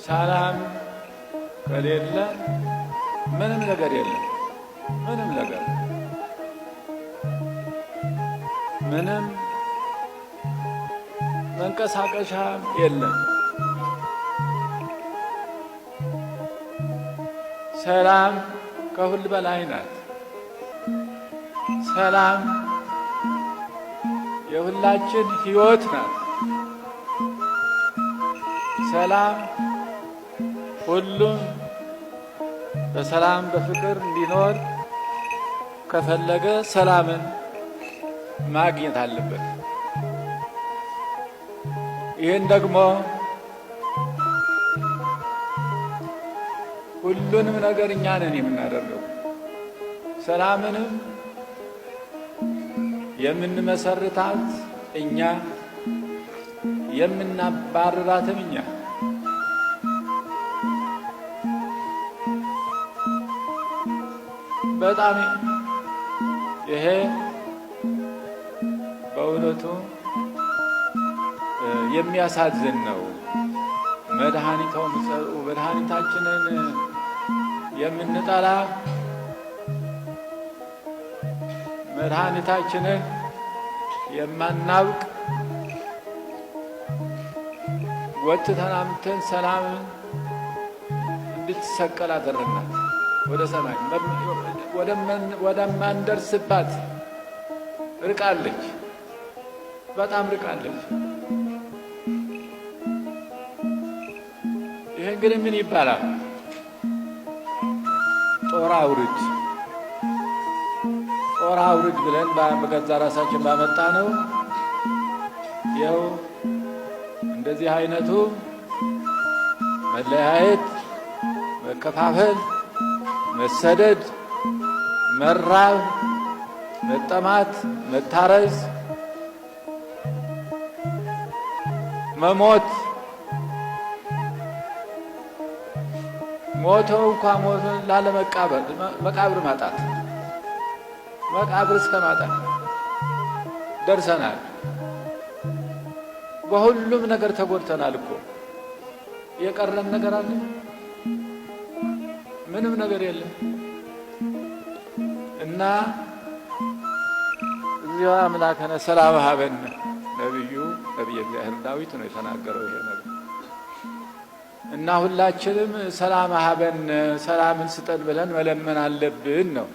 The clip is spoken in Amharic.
ሰላም ከሌለ ምንም ነገር የለም። ምንም መንቀሳቀሻ የለም። ሰላም ከሁሉ በላይ ናት። ሰላም የሁላችን ሕይወት ናት። ሰላም ሁሉም በሰላም በፍቅር እንዲኖር ከፈለገ ሰላምን ማግኘት አለበት። ይህን ደግሞ ሁሉንም ነገር እኛ ነን የምናደርገው። ሰላምንም የምንመሰርታት እኛ፣ የምናባርራትም እኛ። በጣም ይሄ በእውነቱ የሚያሳዝን ነው። መድኃኒታችንን የምንጠላ፣ መድኃኒታችንን የማናውቅ፣ ወጥተን አምጥተን ሰላምን እንድትሰቀል አደረግናት። ወደ ሰማይ ወደማንደርስባት ርቃለች፣ በጣም ርቃለች። ይሄ እንግዲህ ምን ይባላል? ጦር አውርድ ብለን በገዛ ራሳችን ባመጣ ነው። ይኸው እንደዚህ አይነቱ መለያየት፣ መከፋፈል፣ መሰደድ፣ መራብ፣ መጠማት፣ መታረዝ፣ መሞት፣ ሞተው እንኳ ሞተን ላለመቃበር መቃብር ማጣት፣ መቃብር እስከ ማጣት ደርሰናል። በሁሉም ነገር ተጎድተናል እኮ። የቀረን ነገር አለ? ምንም ነገር የለም። እና እግዚኦ አምላከነ ሰላም ሀበነ ነቢየ እግዚአብሔር ዳዊት ነው የተናገረው ይሄ ነገር። እና ሁላችንም ሰላም ሀበነ ሰላምን ስጠን ብለን መለመን አለብን ነው።